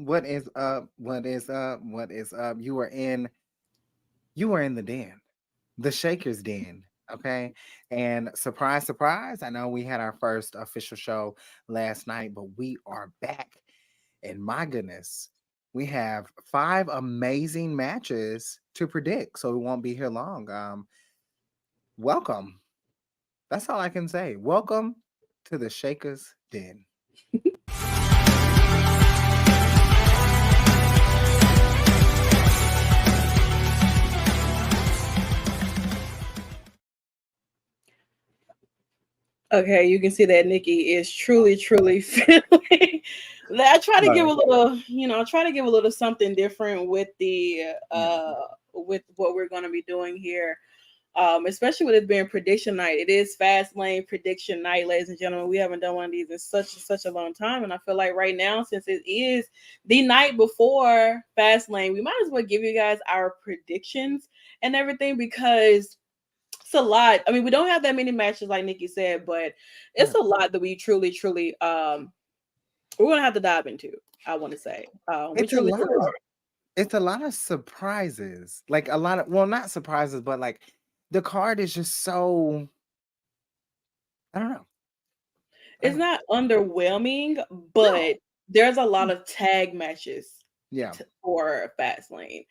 What is up? What is up? What is up? You are in the den, the Shaker's Den. Okay. And surprise, surprise. I know we had our first official show last night, but we are back. And my goodness, we have five amazing matches to predict. So we won't be here long. Welcome. That's all I can say. Welcome to the Shaker's Den. Okay, you can see that Nikki is truly feeling. I try to give Right. a little, I try to give a little something different with the Yeah. with what we're going to be doing here. Especially with it being prediction night. It is fast lane prediction night, ladies and gentlemen. We haven't done one of these in such a long time, and I feel like right now, since it is the night before fast lane, we might as well give you guys our predictions and everything because it's a lot. I mean, we don't have that many matches, like Nikki said, but it's Yeah. a lot that we truly we're gonna have to dive into. I want to say, we It's a lot truly of are. it's a lot of surprises. Like a lot of, well, not surprises, but like the card is just so, I don't know. I It's don't know. not underwhelming, No. but there's a lot of tag matches Yeah. for Fastlane.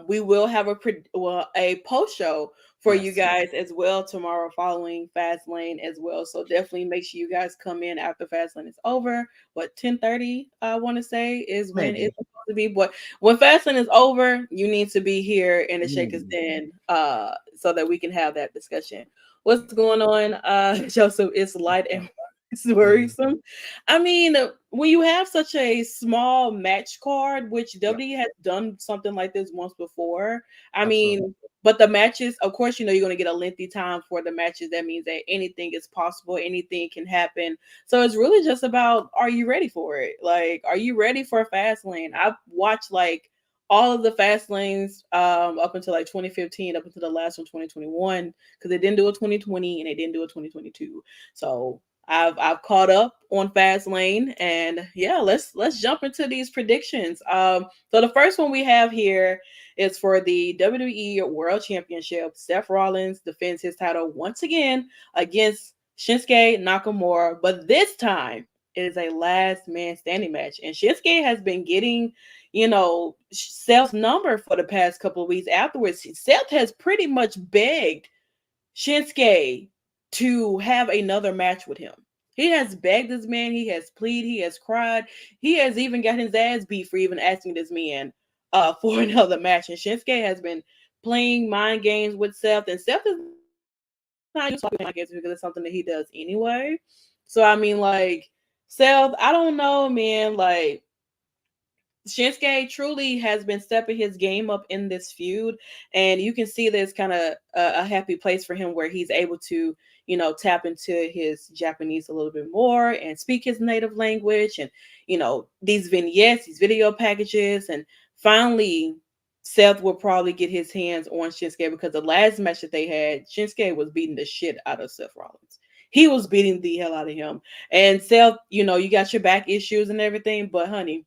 We will have a post show for you Yes. guys as well tomorrow following Fastlane as well. So definitely make sure you guys come in after Fastlane is over. What 10:30 I want to say is when it's Maybe. supposed to be. But when Fastlane is over, you need to be here in the You need to Shakers be here. Den so that we can have that discussion. What's going on? Joseph, it's light and it's Mhm. worrisome. I mean, when you have such a small match card, which Yeah. WWE has done something like this once before, I Absolutely. mean, but the matches, of course, you're going to get a lengthy time for the matches. That means that anything is possible, anything can happen. So it's really just about, are you ready for it? Like, are you ready for a fast lane? I've watched like all of the fast lanes up until like 2015, up until the last one 2021, because they didn't do a 2020 and they didn't do a 2022. So I've caught up on Fastlane, and yeah, let's jump into these predictions. So the first one we have here is for the WWE World Championship. Seth Rollins defends his title once again against Shinsuke Nakamura, but this time it is a last man standing match, and Shinsuke has been getting, Seth's number for the past couple of weeks. Afterwards, Seth has pretty much begged Shinsuke to have another match with him. He has begged this man, he has pleaded, he has cried, he has even got his ass beat for even asking this man for another match. And Shinsuke has been playing mind games with Seth, and Seth is not used to playing mind games because it's something that he does anyway. So I mean, like, Seth, I don't know, man. Like, Shinsuke truly has been stepping his game up in this feud, and you can see there's kind of a happy place for him where he's able to, tap into his Japanese a little bit more and speak his native language, and these vignettes, these video packages, and finally, Seth will probably get his hands on Shinsuke because the last match that they had, Shinsuke was beating the shit out of Seth Rollins. He was beating the hell out of him, and Seth, you got your back issues and everything, but honey,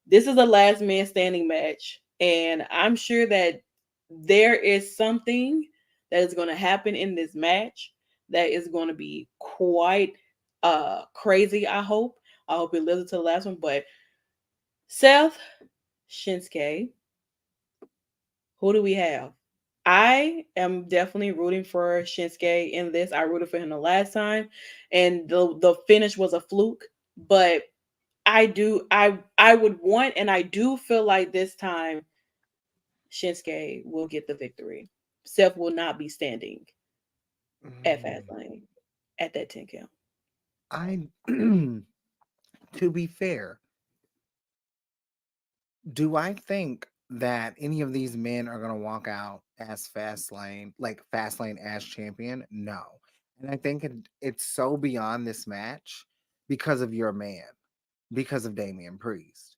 this is a last man standing match, and I'm sure that there is something that is going to happen in this match that is going to be quite crazy. I hope it lives to the last one. But Seth, Shinsuke, who do we have? I am definitely rooting for Shinsuke in this. I rooted for him the last time, and the finish was a fluke. But I would want, and I do feel like this time Shinsuke will get the victory. Seth will not be standing at Mm, Fastlane at that 10 count. I, to be fair, do I think that any of these men are going to walk out as Fastlane, like Fastlane as champion? No. And I think it's so beyond this match because of your man, because of Damian Priest.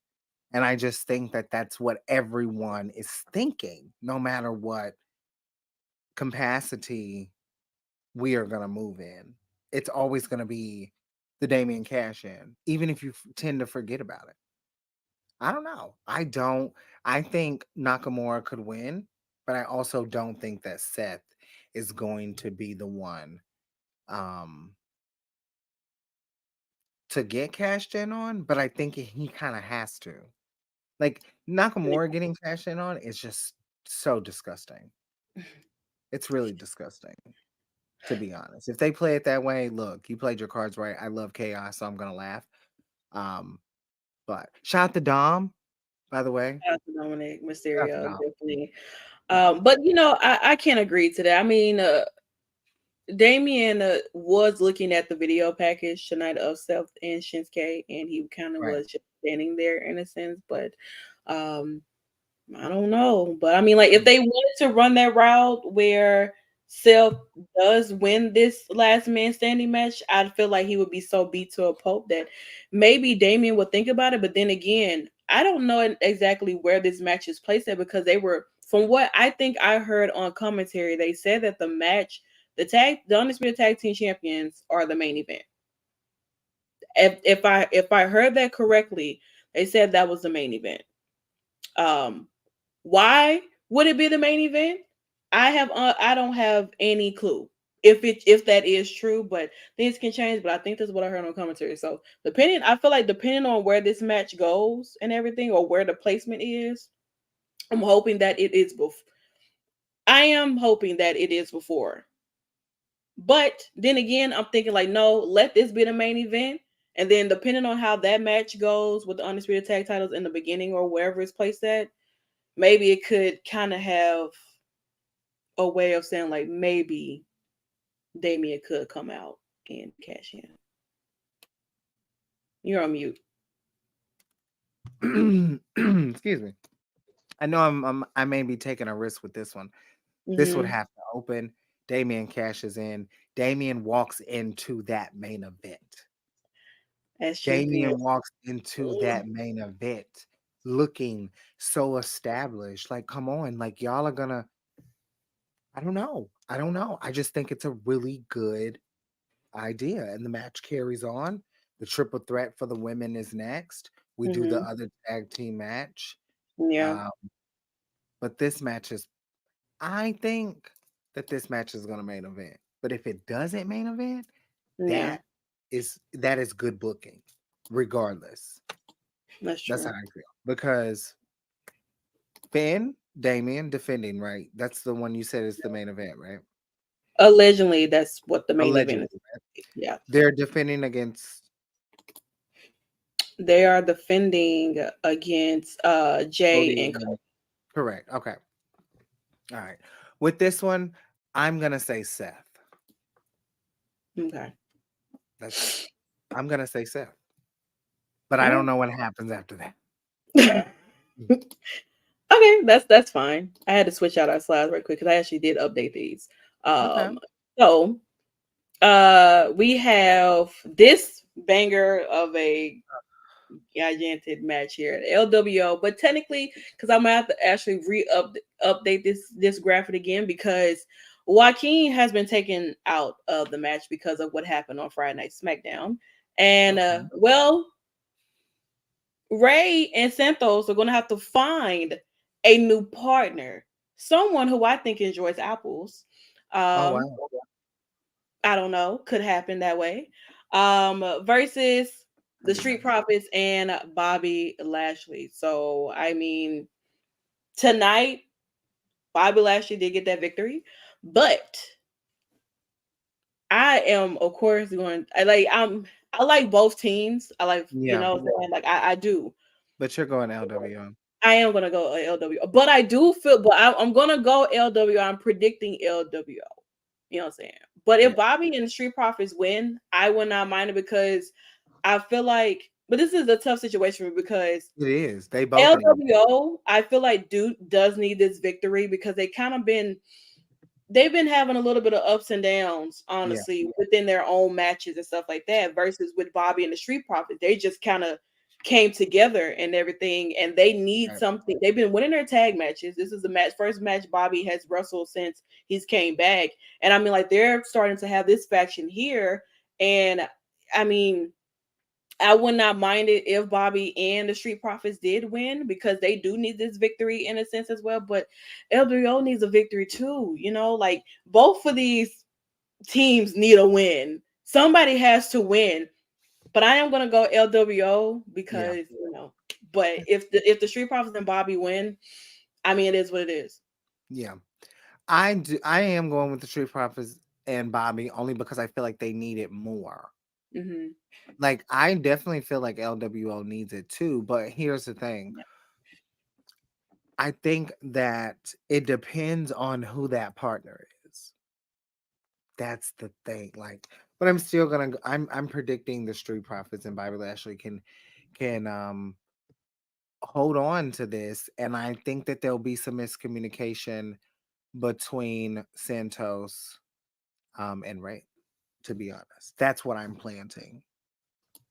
And I just think that that's what everyone is thinking, no matter what capacity we are going to move in. It's always going to be the Damian cash in, even if you tend to forget about it. I don't know. I think Nakamura could win, but I also don't think that Seth is going to be the one um to get cashed in on, but I think he kind of has to. Like Nakamura getting cashed in on is just so disgusting. It's really disgusting, to be honest. If they play it that way, look, you played your cards right. I love chaos, so I'm gonna laugh. Um, but shout out to Dom, by the way. Shout out to Dominic Shout out to Mysterio, Dom. definitely. Yeah. But I can't agree to that. I mean, Damien was looking at the video package tonight of Seth and Shinsuke, and he kind of Right. was just standing there in a sense. But um, I don't know. But I mean, like, if Mm. they wanted to run that route where Seth does win this last man standing match, I'd feel like he would be so beat to a pulp that maybe Damien would think about it. But then again, I don't know exactly where this match is placed at because they were, from what I think I heard on commentary, they said that the Undisputed Tag Team Champions are the main event. If I heard that correctly, they said that was the main event. Um, why would it be the main event? I don't have any clue if that is true, but things can change. But I think that's what I heard on commentary. So I feel like depending on where this match goes and everything, or where the placement is, I'm hoping that it is before. I am hoping that it is before. But then again, I'm thinking like, no, let this be the main event. And then depending on how that match goes with the Undisputed Tag titles in the beginning or wherever it's placed at, maybe it could kind of have a way of saying like maybe Damien could come out and cash in. You're on mute. Excuse me. I know I may be taking a risk with this one. This would Mm-hmm. have to open. Damien cashes in. Damien walks into that main event. As champion. Damien walks into Mm, that main event looking so established. Like, come on, like y'all are gonna. I don't know. I don't know. I just think it's a really good idea, and the match carries on. The triple threat for the women is next. We do the mm-hmm. other tag team match. Yeah. Uh, but this match is. I think that this match is gonna main event. But if it doesn't main event, Yeah. that that is good booking, regardless. That's That's how true. I feel. Because Finn, Damien defending, right? That's the one you said is the main event, right? Allegedly, that's what the main event Allegedly, is. right? Yeah. They're defending against They are defending against Jay Cody and and correct. Okay. All right. With this one, I'm gonna say Seth. Cody. Okay. That's I'm gonna say Seth. But I All don't right. know what happens after that. Okay, that's fine. I had to switch out our slides right quick because I actually did update these. Okay. So we have this banger of a gigantic match here at LWO, but technically, because I'm gonna have to actually update this graphic again because Joaquin has been taken out of the match because of what happened on Friday Night SmackDown, and Okay. Ray and Santos are gonna have to find a new partner, someone who I think enjoys apples. Oh Um, wow. I don't know, could happen that way. Versus I the mean Street that's Profits and Bobby Lashley. So I mean, tonight Bobby Lashley did get that victory, but I am of course going. I like both teams. I like yeah. like I do. But you're going LWO. I am gonna go LW, but I do feel, but I'm gonna go LW. I'm predicting LWO. You know what I'm saying? But if Yeah. Bobby and the Street Profits win, I would not mind it because I feel like, but this is a tough situation for me because It is. They both need LWO, I feel like Duke does need this victory because they've been having a little bit of ups and downs, yeah. honestly, within their own matches and stuff like that. Versus with Bobby and the Street Profits, they just kind of came together and everything, and they need Right. something. They've been winning their tag matches. This is the first match Bobby has wrestled since he's came back, and I mean, like they're starting to have this faction here, and I mean, I would not mind it if Bobby and the Street Profits did win because they do need this victory in a sense as well. But LWO needs a victory too. You know, like both of these teams need a win. Somebody has to win. But I am gonna go LWO Yeah. because But if the Street Profits and Bobby win, I mean it is what it is. Yeah. I am going with the Street Profits and Bobby only because I feel like they need it more. Hmm. Like I definitely feel like LWO needs it too, but here's the thing. Yeah. I think that it depends on who that partner is. That's the thing. Like, but I'm still gonna. I'm predicting the Street Profits and Bobby Lashley can hold on to this, and I think that there'll be some miscommunication between Santos and Ray. To be honest, that's what I'm planting.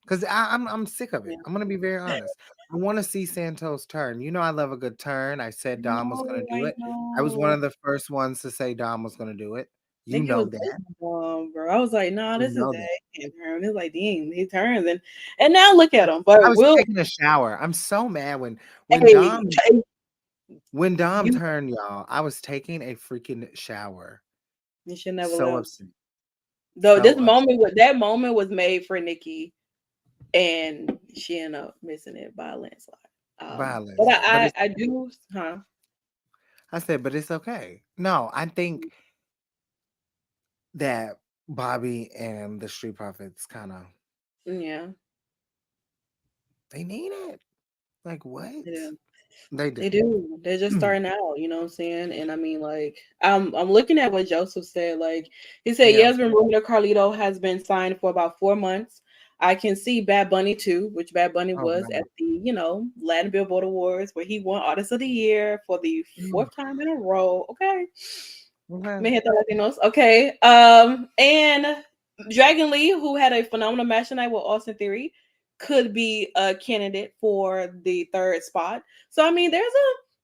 Because I'm sick of it. Yeah. I'm gonna be very honest. I want to see Santos turn. You know, I love a good turn. I said Dom was gonna No, do I it. I was one know. of the first ones to say Dom was gonna do it. You Nikki was know that. bro. I was like, nah, You this is know that that. he can't turn. It's like, dang, he turns and now look at him. I But was Will, taking a shower. I'm so mad when hey, Dom when Dom you turned, y'all. I was taking a freaking shower. you should never So left. upset. Though So this upset. moment, that moment was made for Nikki, and she ended up missing it by a landslide. But Violence. But I it's I do, huh? I said, but it's okay. No, I think that Bobby and the Street Profits kind of Yeah, they need it. Like what? yeah. They do. They do. They're just starting out, you know what I'm saying? And I mean, like, I'm looking at what Joseph said. Like, he said, Yeah. yeah, it's been rumored that Carlito has been signed for about 4 months. I can see Bad Bunny too, which Bad Bunny Oh was God. at the, Latin Billboard Awards, where he won Artist of the Year for the Mm, fourth time in a row. Okay. okay. Me hit the Latinos. Okay. And Dragon Lee, who had a phenomenal match tonight with Austin Theory, could be a candidate for the third spot. So I mean, there's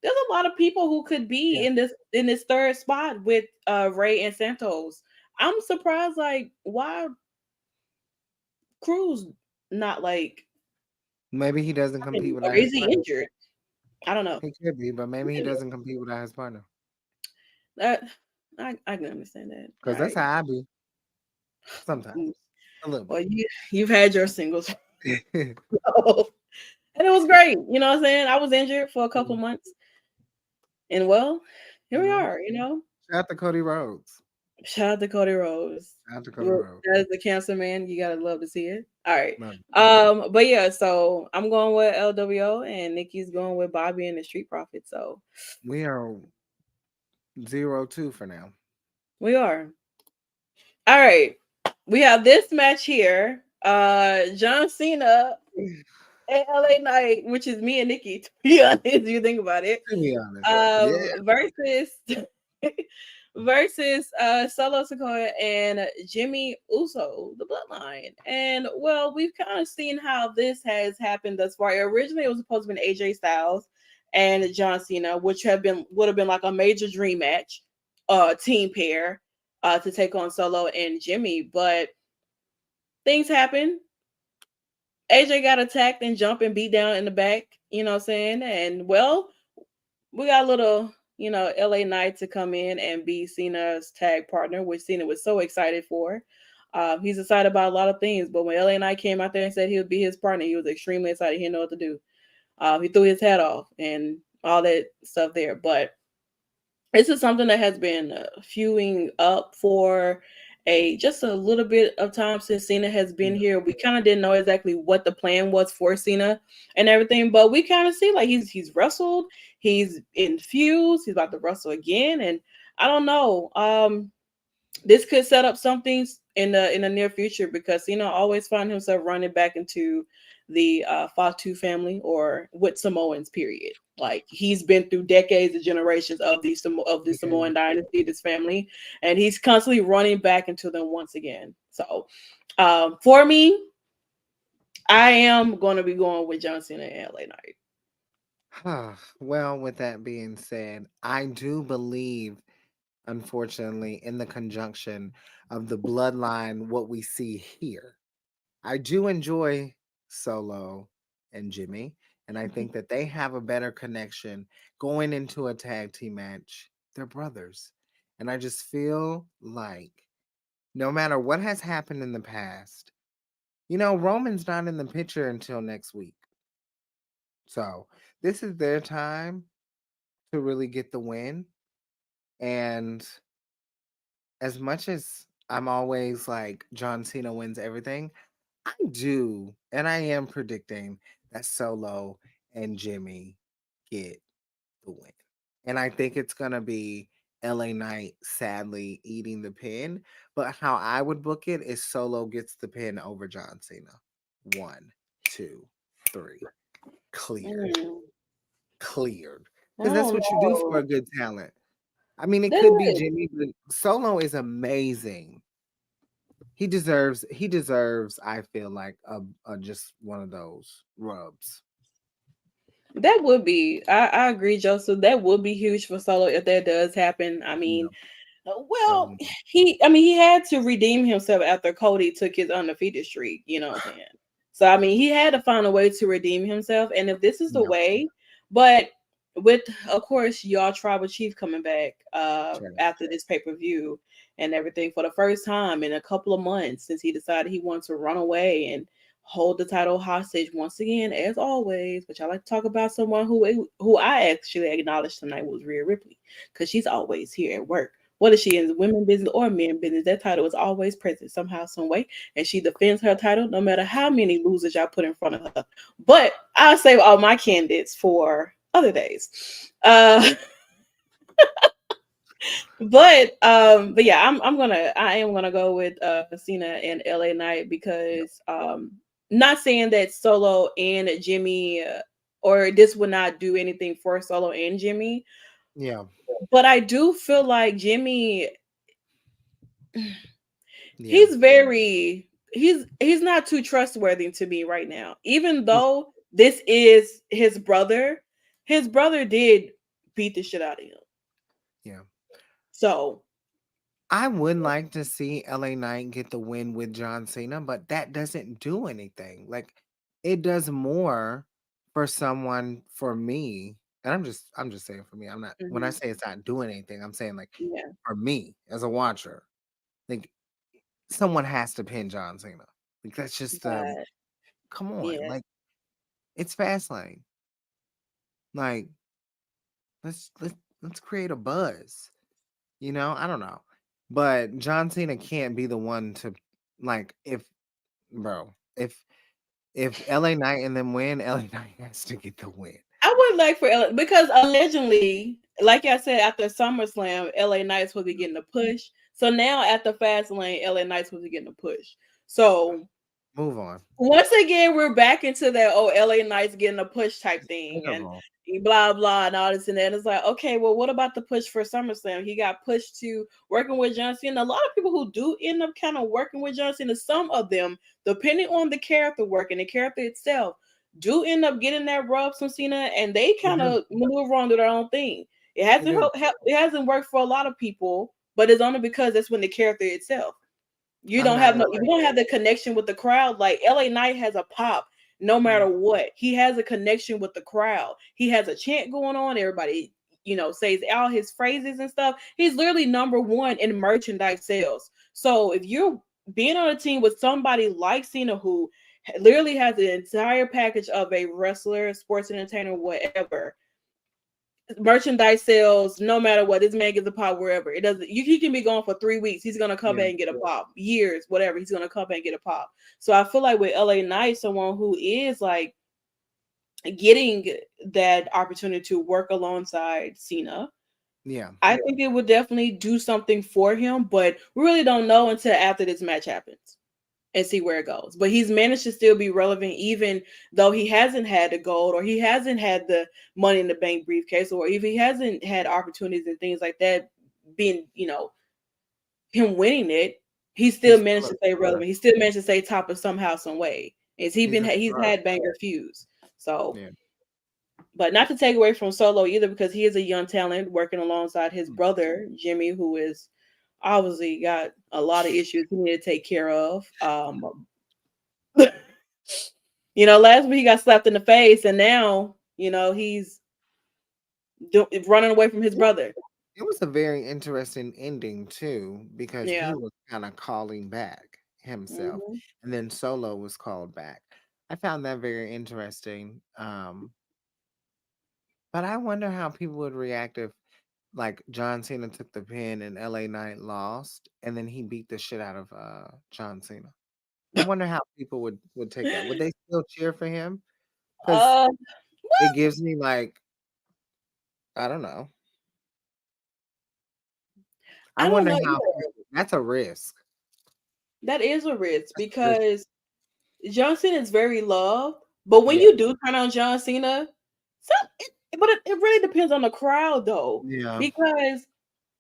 a lot of people who could be Yeah. in this third spot with Ray and Santos. I'm surprised, like, why Cruz not like, Maybe he doesn't compete or without his is he partner. injured? I don't know. He could be, but maybe he doesn't compete without his partner. That I can understand that. Because All that's right. how I be sometimes. Mm. A little Well, bit. you've had your singles. And it was great. You know what I'm saying? I was injured for a couple of months. And well, here we Mhm. are. Shout out to Cody Rhodes. Shout out to Cody Rose. Shout out to Cody Well, Rhodes. as the cancer man, you gotta love to see it. All right. Love But yeah, so I'm going with LWO and Nikki's going with Bobby and the Street Profits. So We are 0-2 for now. we are. All right. We have this match here. John Cena and LA Knight, which is me and Nikki, to be honest, if you think about it. To be honest. Yeah. Versus Solo Sikoa and Jimmy Uso, the Bloodline. And well, we've kind of seen how this has happened thus far. Originally, it was supposed to be AJ Styles and John Cena, which would have been like a major dream match, team pair, to take on Solo and Jimmy. But things happen. AJ got attacked and jumped and beat down in the back. You know what I'm saying? And well, we got a little, LA Knight to come in and be Cena's tag partner, which Cena was so excited for. He's excited about a lot of things, but when LA Knight came out there and said he would be his partner, he was extremely excited. He didn't know what to do. He threw his hat off and all that stuff there. But this is something that has been fewing up for just a little bit of time since Cena has been Yeah. here. We kind of didn't know exactly what the plan was for Cena and everything, but we kind of see like he's wrestled, he's infused, he's about to wrestle again, and I don't know. This could set up something in the near future because Cena always find himself running back into the Fatu family or with Samoans. Period. Like he's been through decades of generations of the Yeah. Samoan dynasty, this family, and he's constantly running back into them once again. So, for me, I am going to be going with John Cena and LA Knight. Well, with that being said, I do believe, unfortunately, in the conjunction of the bloodline, what we see here. I do enjoy Solo and Jimmy. And I Mhm. think that they have a better connection going into a tag team match. They're brothers. And I just feel like no matter what has happened in the past, Roman's not in the picture until next week. So this is their time to really get the win. And as much as I'm always like John Cena wins everything, I do, and I am predicting that Solo and Jimmy get the win. And I think it's gonna be LA Knight sadly eating the pin. But how I would book it is Solo gets the pin over John Cena. One, two, three. Cleared. Mm, Cleared. I Because that's don't what you do for know. a good talent. I mean, it That could be is. Jimmy, but Solo is amazing. He deserves, I feel like a just one of those rubs. That would be. I agree, Joseph. That would be huge for Solo if that does happen. I Yeah, mean, that well, one. he had to redeem himself after Cody took his undefeated streak. You know what I'm saying? So I mean, he had to find a way to redeem himself. And if this is the Yeah, way, but with of course y'all tribal chief coming back sure. after this pay per view and everything for the first time in a couple of months since he decided he wanted to run away and hold the title hostage once again, as always. But I like to talk about someone who I actually acknowledged tonight was Rhea Ripley because she's always here at work. Whether she is women business or men business, that title is always present somehow, some way, and she defends her title no matter how many losers y'all put in front of her. But I'll save all my candidates for other days. Uh, but yeah, I am gonna go with Cena and LA Knight Yeah, because not saying that Solo and Jimmy or this would not do anything for Solo and Jimmy, yeah, but I do feel like Jimmy yeah. he's not too trustworthy to me right now. Even though this is his brother did beat the shit out of him. Yeah. So I would like to see LA Knight get the win with John Cena, but that doesn't do anything. Like it does more for someone for me. And I'm just saying for me. I'm not when I mhm, say it's not doing anything, I'm saying like yeah, for me as a watcher, like someone has to pin John Cena. Like that's just but come on. yeah, Like it's Fastlane. Like let's create a buzz. I don't know. But John Cena can't be the one to like if bro, if LA Knight and them win, LA Knight has to get the win. I would like for because allegedly, like I said, after SummerSlam, LA Knights will be getting a push. So now after Fastlane, LA Knights will be getting a push. So Move on. once again, we're back into that LA Knights getting a push type thing and Terrible. blah blah and all this and that. It's like, okay, well, what about the push for SummerSlam? He got pushed to working with John Cena. A lot of people who do end up kind of working with John Cena, some of them, depending on the character work and the character itself, do end up getting that rub from Cena, and they They kind do. of maneuver on to their own thing. It They hasn't do. it hasn't worked for a lot of people, but it's only because that's when the character itself I'm not gonna you don't have the connection with the crowd. Like LA Knight has a pop no yeah. matter what. He has a connection with the crowd. He has a chant going on. Everybody, says all his phrases and stuff. He's literally number one in merchandise sales. So if you're being on a team with somebody like Cena who literally has the entire package of a wrestler, sports entertainer, whatever, merchandise sales, no matter what. This man gets a pop wherever. It doesn't. He can be gone for 3 weeks. He's gonna come Yeah. back and get a pop. Years, whatever. He's gonna come back and get a pop. So I feel like with LA Knight, someone who is like getting that opportunity to work alongside Cena, Yeah. I think it would definitely do something for him. But we really don't know until after this match happens and see where it goes. But he's managed to still be relevant, even though he hasn't had the gold or he hasn't had the money in the bank briefcase, or if he hasn't had opportunities and things like that, being, him winning it, he still He's still managed a to stay star. relevant. He still managed to stay top of somehow, some way. He's a He's star. had banger feuds. So, Yeah. but not to take away from Solo either, because he is a young talent working alongside his Mm. brother Jimmy, who is obviously got a lot of issues he need to take care of. Last week he got slapped in the face, and now he's running away from his It brother. it was a very interesting ending too, because he Yeah. was kind of calling back himself, Hmm. and then Solo was called back. I found that very interesting. But I wonder how people would react if, like, John Cena took the pin and LA Knight lost, and then he beat the shit out of John Cena. I wonder how people would take that. Would they still cheer for him? Because Uh, it gives me, like, I don't know. I I don't wonder know how either. people, that's a risk. That is a risk That's a risk. because John Cena is very loved, but when Yeah. you do turn on John Cena, it really depends on the crowd though. Yeah. Because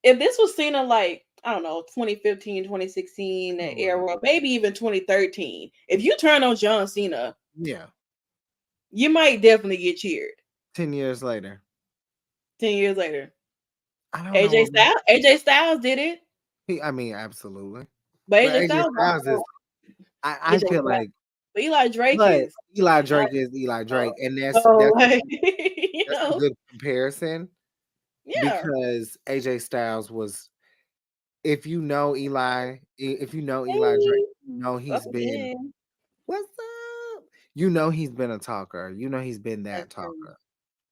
if this was Cena like, I don't know, 2015, 2016 Right. era, maybe even 2013, if you turn on John Cena, Yeah. you might definitely get cheered 10 years later. 10 years later. I don't know AJ what makes Styles, AJ Styles did it, I mean, absolutely. but But AJ AJ Styles Styles is also I AJ feel Styles. like, But Eli Drake but is Eli not, Drake is Eli oh, Drake, and so like, you that's a know, good comparison yeah. because AJ Styles was, if you know if you know Eli Drake, Hey, you know he's welcome been, in. what's up? You know he's been a talker. You know he's been that That's true. talker.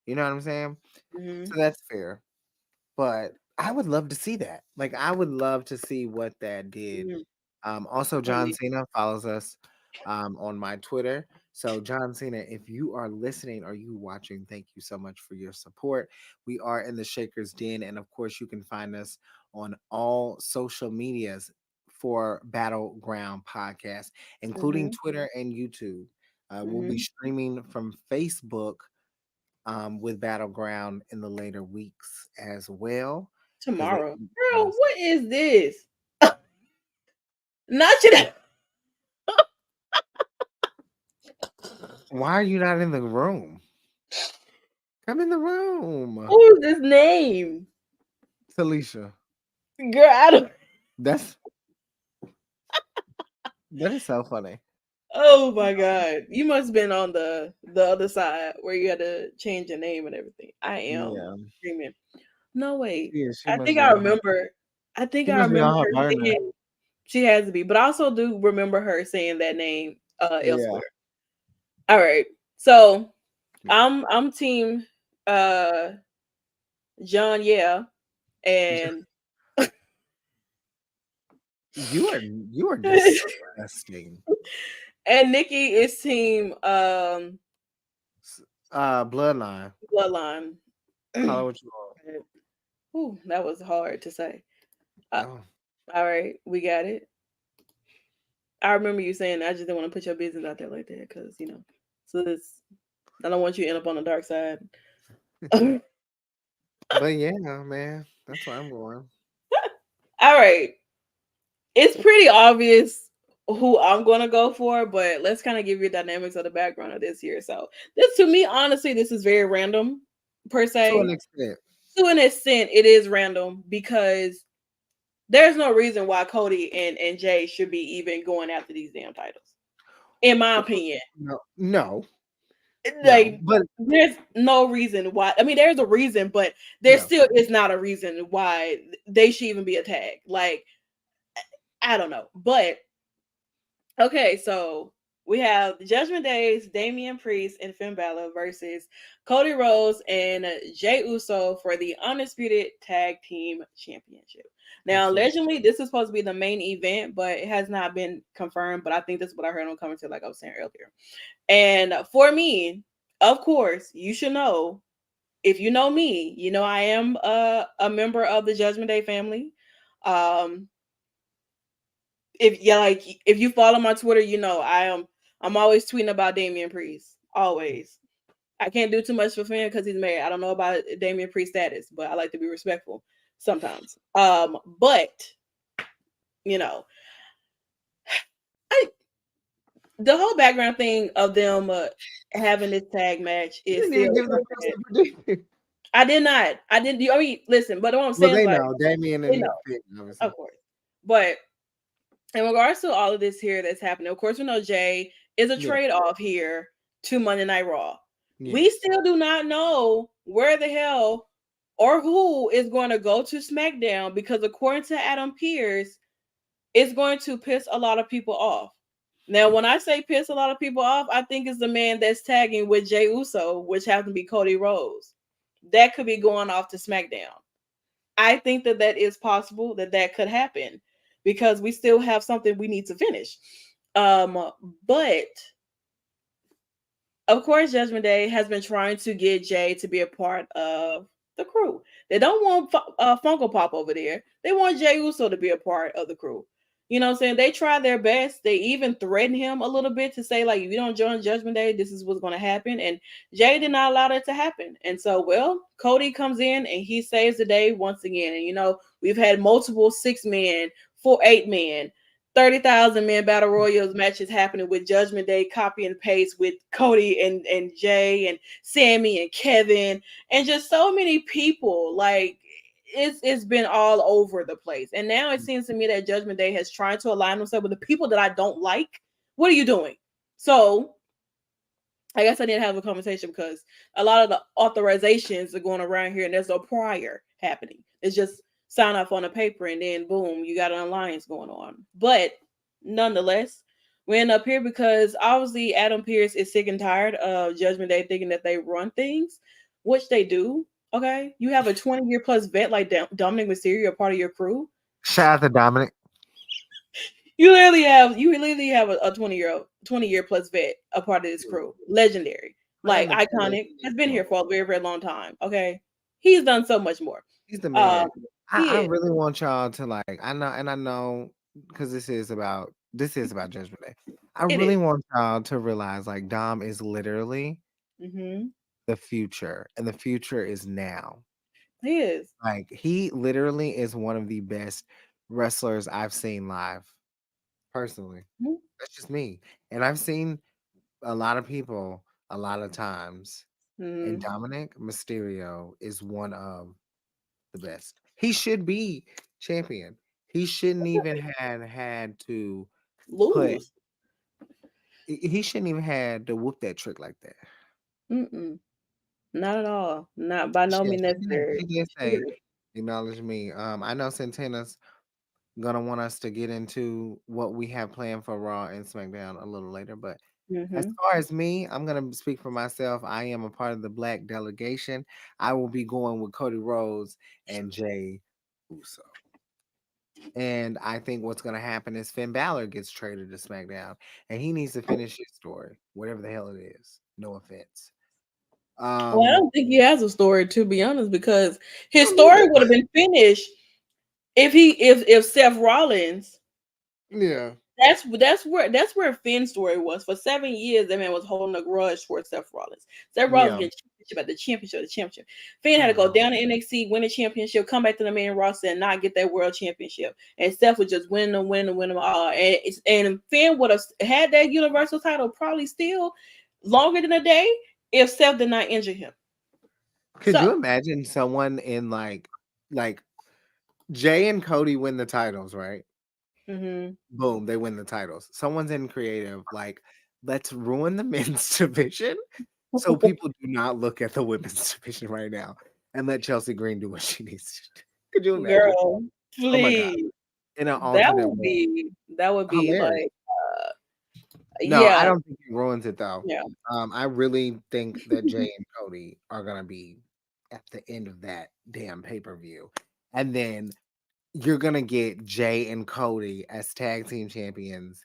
You know what I'm saying? Hmm. So that's fair. But I would love to see that. Like, I would love to see what that did. Hmm. Also, Oh, John yeah. Cena follows us on my Twitter. So, John Cena, if you are listening or you watching, thank you so much for your support. We are in the Shaker's Den, and of course, you can find us on all social medias for Battleground Podcast, including Hmm. Twitter and YouTube. We'll be Hmm. streaming from Facebook with Battleground in the later weeks as well. Because they Tomorrow, girl. What is this? Not you. why are you not in the room? Come in the room, Who is this name, Talisha. girl? I don't. That's that is so funny. Oh my god, you must have been on the other side where you had to change your name and everything. I am Yeah, screaming. No, wait. she I must think be I on her. remember. I think She I must be remember on her her burner. saying she has to be, but I also do remember her saying that name Yeah, elsewhere. All right, so yeah. I'm team uh John, yeah, and You are disgusting. and Nikki is team Bloodline. Bloodline. Call it what you want. Ooh, that was hard to say. Uh, Oh, all right, we got it. I remember you saying that. I just didn't want to put your business out there like that because So it's I don't want you to end up on the dark side. All but yeah, man, that's where I'm going. right, it's pretty obvious who I'm gonna go for, but let's kind of give you dynamics of the background of this here. So this, to me, honestly, this is very random per To an se. extent, To an extent, it is random because there's no reason why Cody and Jay should be even going after these damn titles, in my opinion. no, no, no, Like, but there's no reason why. I mean, there's a reason, but there no. still is not a reason why they should even be a tag. Like, I don't know. But okay, so we have the Judgment Days, Damian Priest and Finn Balor versus Cody Rhodes and Jay Uso for the Undisputed Tag Team Championship. Now, Absolutely. allegedly, this is supposed to be the main event, but it has not been confirmed. But I think this is what I heard on commentary, like I was saying earlier. And for me, of course, you should know. If you know me, you know I am a member of the Judgment Day family. Um, if you follow my Twitter, you know I'm always tweeting about Damian Priest. Always. I can't do too much for Finn because he's married. I don't know about Damian Priest status, but I like to be respectful sometimes. But you know, I the whole background thing of them having this tag match You is didn't still even give the irrelevant. person prediction. I did not. I didn't. I mean, listen, but what I'm Well, saying is they like know Damien they and know, Finn, obviously. of course. But in regards to all of this here that's happening, of course, we know Jay is a Yeah, trade off here to Monday Night Raw. We Yes. still do not know where the hell or who is going to go to SmackDown because, according to Adam Pearce, it's going to piss a lot of people off. Now, when I say piss a lot of people off, I think it's the man that's tagging with Jey Uso, which happens to be Cody Rhodes. That could be going off to SmackDown. I think that that is possible, that that could happen because we still have something we need to finish. But of course, Judgment Day has been trying to get Jay to be a part of the crew. They don't want Funko Pop over there. They want Jey Uso to be a part of the crew. You know what I'm saying? They try their best. They even threaten him a little bit to say, like, if you don't join Judgment Day, this is what's going to happen. And Jay did not allow that to happen. And so, well, Cody comes in and he saves the day once again. And, you know, we've had multiple 6-man, 8-man, 30,000 man battle royals matches happening with Judgment Day, copy and paste with Cody and Jay and Sammy and Kevin and just so many people. Like it's been all over the place. And now it seems to me that Judgment Day has tried to align themselves with the people that I don't like. What are you doing? So I guess I need to have a conversation because a lot of the authorizations are going around here and there's no prior happening. It's just sign off on a paper and then boom, you got an alliance going on. But nonetheless, we end up here because obviously Adam Pearce is sick and tired of Judgment Day thinking that they run things, which they do. Okay. You have a 20-year plus vet like Dominic Mysterio, a part of your crew. Shout out to Dominic. You literally have a 20-year plus vet, a part of this crew. Legendary. Like Man, iconic. Has been here for a very, very long time. Okay. He's done so much more. he's the Um man. he I is. really want y'all to like. I know because this is about Judgment Day. I It really is. want y'all to realize like Dom is literally Mm-hmm. the future, and the future is now. He is. Like he literally is one of the best wrestlers I've seen live. Personally, that's just me, and I've seen a lot of people a lot of times. And Mm-hmm. Dominic Mysterio is one of the best. He should be champion. He shouldn't even had to put. Lose. He shouldn't even had to whoop that trick like that. Mm-mm. Not at all. Not by no Yeah, means necessary. she did say Period. acknowledge me. I know Santana's gonna want us to get into what we have planned for Raw and SmackDown a little later, but as Mm-hmm. far as me, I'm gonna speak for myself. I am a part of the Black delegation. I will be going with Cody Rhodes and Jay Uso. And I think what's gonna happen is Finn Balor gets traded to SmackDown, and he needs to finish his story, whatever the hell it is. No offense. Well, I Um, don't think he has a story, to be honest, because his I mean, story would have been finished if Seth Rollins. yeah, That's where Finn's story was. For 7 years, that man was holding a grudge for Seth Rollins. Seth Rollins yeah. getting championship at the championship. Finn had to Oh go no, down to NXT, win a championship, come back to the main roster, and not get that world championship. And Seth was just winning them all. And Finn would have had that Universal title probably still longer than a day if Seth did not injure him. could you So, imagine someone in like Jay and Cody win the titles, right? mhm. Boom, they win the titles. Someone's in creative, like, let's ruin the men's division so people do not look at the women's division right now and let Chelsea Green do what she needs to do. Could you imagine? Girl, Oh my god. please. In an That alternate would world. be that would be Hilarious. like No, I yeah, don't think it ruins it though. yeah. I really think that Jay and Cody are gonna be at the end of that damn pay-per-view. And then you're gonna get Jay and Cody as tag team champions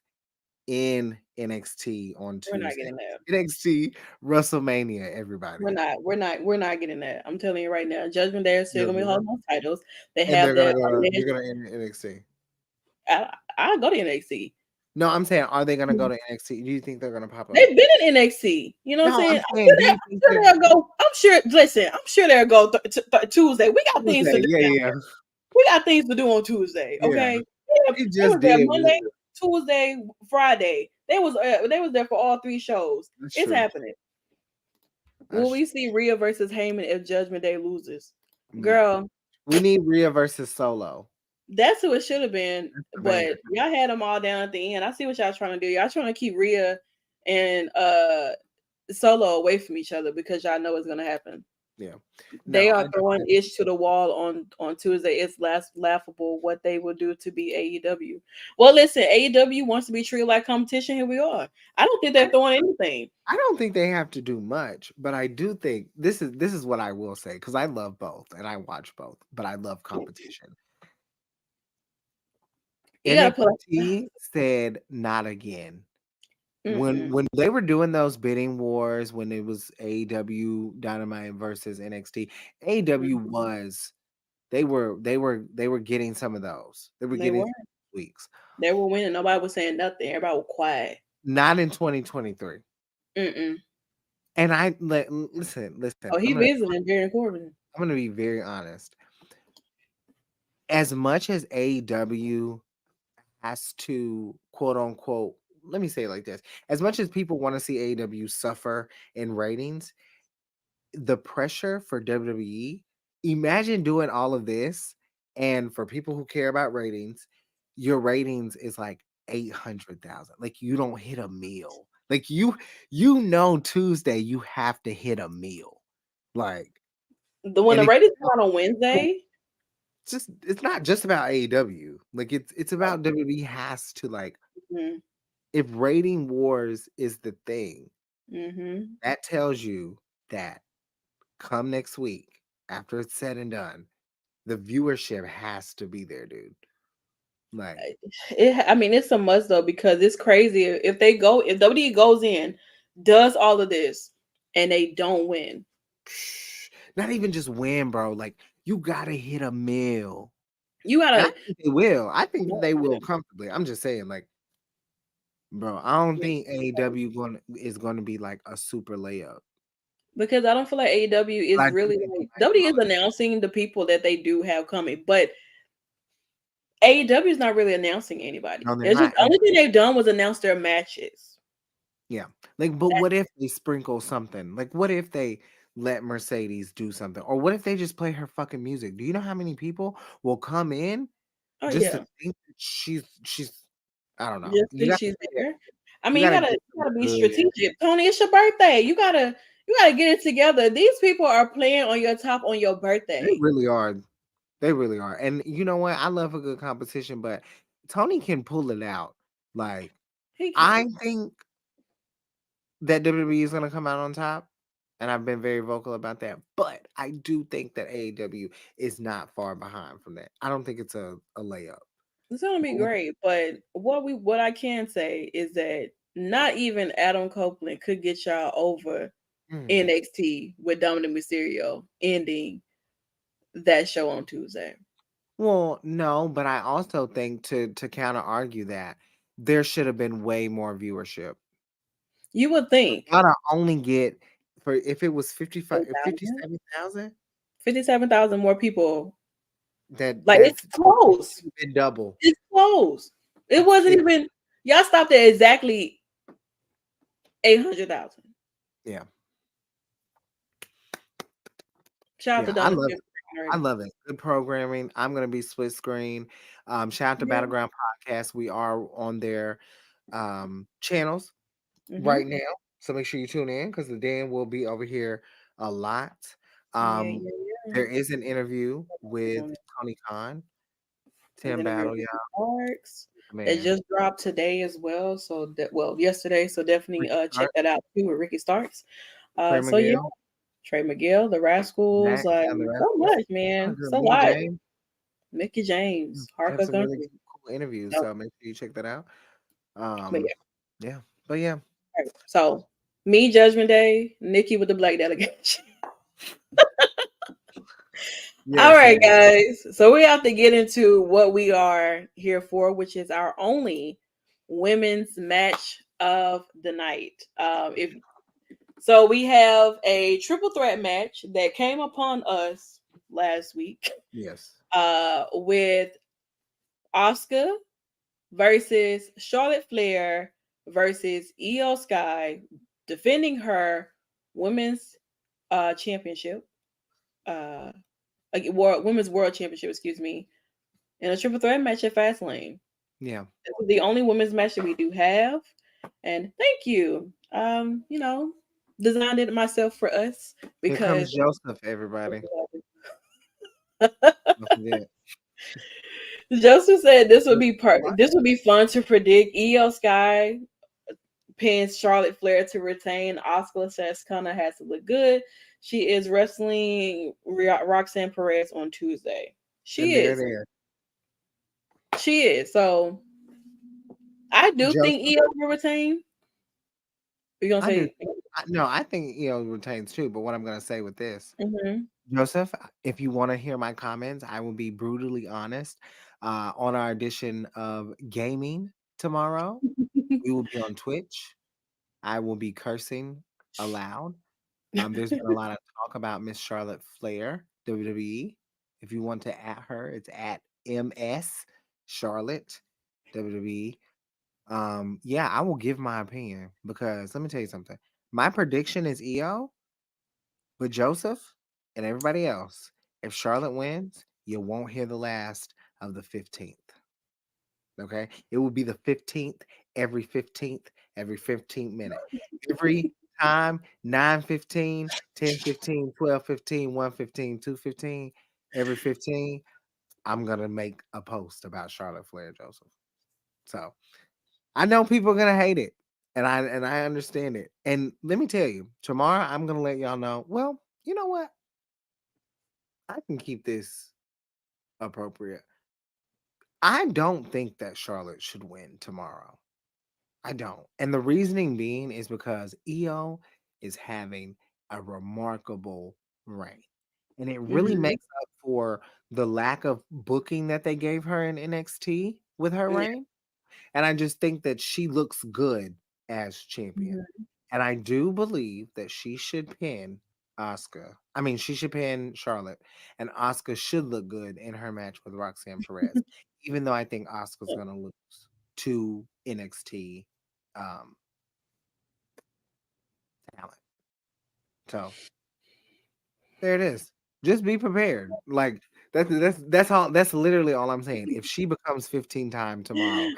in NXT on We're not Tuesday. getting that. NXT WrestleMania, We're everybody. not. We're not. We're not getting that. I'm telling you right now. Judgment Day is still You'll gonna be do that? holding those titles. They And have that you're alleged. gonna end NXT. I go to NXT. No, I'm saying, are they gonna go to NXT? Do you think they're gonna pop up? They've been in NXT. You know what I'm No, saying? I'm saying, do you think I'm sure they're they'll go. I'm sure. Listen, I'm sure they'll go Tuesday. We got things to Tuesday? do Yeah, down yeah, there. We got things to do on Tuesday. yeah. Okay. It They just was there did. Monday, Tuesday, Friday. They was there for all three shows. That's It's true. happening. Will That's we see Rhea versus Heyman if Judgment Day loses? no. Girl, We need Rhea versus Solo. that's who it should have been. That's the banger. But y'all had them all down at the end. I see what y'all trying to do. Y'all trying to keep Rhea and solo away from each other because y'all know it's gonna happen. Yeah. No, They I are don't throwing think Ish to the wall on Tuesday. It's laughable what they will do to be AEW. Well, listen, AEW wants to be treated like competition. Here we are. I don't think they're I, throwing anything. I don't think they have to do much, but I do think this is what I will say because I love both and I watch both, but I love competition. You gotta put like, NXT said not again. When mm-mm, when they were doing those bidding wars, when it was AEW Dynamite versus NXT, AEW mm, was they were getting some of those. They were they getting were weeks. they were winning. Nobody was saying nothing. Everybody was quiet. Not in 2023. Mm-mm. And listen. Oh, he visiting Baron Corbin. I'm gonna be very honest. As much as AEW has to quote unquote, let me say it like this: as much as people want to see AEW suffer in ratings, the pressure for WWE, imagine doing all of this, and for people who care about ratings, your ratings is like 800,000. Like you don't hit a meal. Like Tuesday you have to hit a meal. Like The when and the if ratings come out on Wednesday. it's not just about AEW. Like it's about WWE has to like Mm-hmm. if rating wars is the thing, Mm-hmm. that tells you that come next week after it's said and done, the viewership has to be there, dude. Like, I mean, it's a must though because it's crazy if WWE goes in, does all of this, and they don't win. not even just win, bro. Like, you gotta hit a mill. You And I gotta think they will. I think that they will comfortably. I'm just saying, like, bro, I don't think AEW is gonna be like a super layup. because I don't feel like AEW But is I think really they like might WWE is blow it. announcing the people that they do have coming, but AEW is not really announcing anybody. No, they're It's just not. the only thing they've done was announce their matches. Yeah. Like, but That's what if they sprinkle something? Like, what if they let Mercedes do something? Or what if they just play her fucking music? Do you know how many people will come in oh just to yeah, think that she's I don't know. just think she's there. I You mean, gotta get you some gotta be good strategic, Tony. It's your birthday. You gotta get it together. These people are playing on your top on your they birthday. really are. They really are. And you know what? I love a good competition, but Tony can pull it out. Like, He I can. think that WWE is gonna come out on top. And I've been very vocal about that. But I do think that AEW is not far behind from that. I don't think it's a layup. It's gonna be great, but what I can say is that not even Adam Copeland could get y'all over Mm. NXT with Dominic Mysterio ending that show on Tuesday. Well, no, but I also think to counter argue that there should have been way more viewership. You would For think y'all to only get for if it was 55 8,000, 57,000, 57,000 more people. that Like it's that's it close. should have been double. It's close. It It's wasn't it even. Y'all stopped at exactly 800,000. yeah. Shout out to Yeah, I Dominic love for it. I already. love it. Good programming. I'm gonna be split screen. Shout out to Yeah. Battleground Podcast. We are on their channels Mm-hmm. right now. So make sure you tune in because the Dan will be over here a lot. Yeah, Um, yeah, yeah. there is an interview with On it. Tony Khan, There's Tim an interview Battle, with yeah, Ricky Starks that man. just dropped today as well. So that yesterday. So definitely Ricky check Stark, that out too with Ricky Starks. Trey So yeah, Miguel, Trey McGill, the Rascals, Mac, like and the so Rascals. much, man. So a Mickey lot. James. Mickey James, They Harker have some really Country. cool interviews, So, so make sure you check that out. but Um, yeah. yeah, but yeah, Right. So me, Judgment Day, Nikki with the black delegation. All yes, right, yes, guys. So we have to get into what we are here for, which is our only women's match of the night. If so, we have a triple threat match that came upon us last week. yes, With Oscar versus Charlotte Flair versus Io Sky defending her women's championship, uh, women's world championship, excuse me, in a triple threat match at Fastlane. yeah. This is the only women's match that we do have, and thank you. You know, designed it myself for us Here because comes Joseph, everybody. Don't forget. Joseph said this would Joseph be what? this would be fun to predict. Io Sky pins Charlotte Flair to retain. Oscar says Kana has to look good. She is wrestling Roxanne Perez on Tuesday. She And there is. it is. She is. So I do think Joseph, Io will retain. You're gonna I do. say No, I think EO retains too. But what I'm going to say with this, mhm. Joseph, if you want to hear my comments, I will be brutally honest. On our edition of gaming tomorrow, we will be on Twitch. I will be cursing aloud. There's been a lot of talk about Miss Charlotte Flair, WWE. If you want to at her, it's at MS Charlotte, WWE. Yeah, I will give my opinion because let me tell you something. My prediction is EO, but Joseph and everybody else, if Charlotte wins, you won't hear the last of the 15th. Okay? It will be the 15th, every 15th minute. Every time 9:15, 10:15, 12:15, 1:15, 2:15, every 15, I'm going to make a post about Charlotte Flair Joseph. So, I know people are going to hate it. And I understand it. And let me tell you, tomorrow I'm going to let y'all know, well, you know what? I can keep this appropriate. I don't think that Charlotte should win tomorrow. I don't. And the reasoning being is because EO is having a remarkable reign. And it really Mhm. makes up for the lack of booking that they gave her in NXT with her Yeah. reign. And I just think that she looks good as champion. Mhm. And I do believe that she should pin Asuka. I mean, she should pin Charlotte. And Asuka should look good in her match with Roxanne Perez. Even though I think Asuka's going to lose to NXT um, talent. So there it is. Just be prepared. Like that's all. That's literally all I'm saying. If she becomes 15 time tomorrow,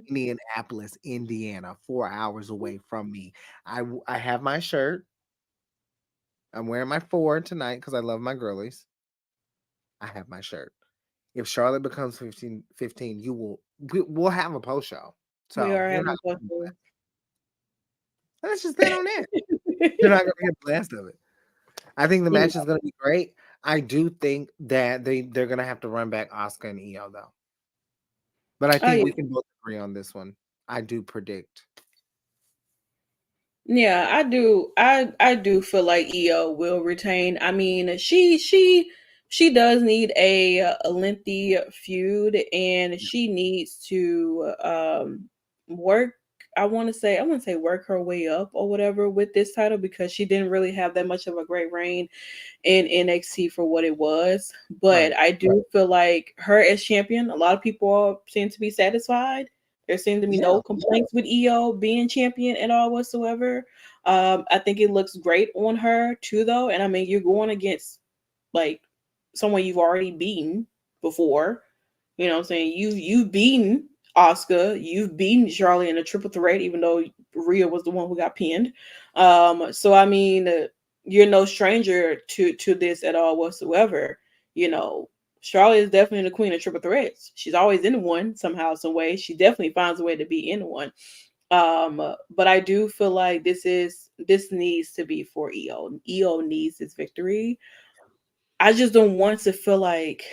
Indianapolis, Indiana, 4 hours away from me, I have my shirt. I'm wearing my 4 tonight because I love my girlies. I have my shirt. If Charlotte becomes 15, we'll have a post show. We So are you're not having gonna fun. be blessed. Let's just stand on it. You're not gonna get blessed of it. I think the Yeah. match is gonna be great. I do think that they're gonna have to run back Oscar and EO though. But I Oh think yeah. we can both agree on this one. I do predict. Yeah, I do. I do feel like EO will retain. I mean, she does need a lengthy feud, and she needs to work. I want to say work her way up or whatever with this title because she didn't really have that much of a great reign in NXT for what it was. But Right. I do feel like her as champion, a lot of people seem to be satisfied. There seems to be Yeah. no complaints with EO being champion at all whatsoever. I think it looks great on her too, though. And I mean, you're going against like someone you've already beaten before. You know what I'm saying? You've beaten Oscar, you've beaten Charlie in a triple threat, even though Rhea was the one who got pinned. So I mean, you're no stranger to this at all whatsoever. You know, Charlotte is definitely the queen of triple threats. She's always in one somehow, some way. She definitely finds a way to be in one. But I do feel like this needs to be for EO. EO needs this victory. I just don't want to feel like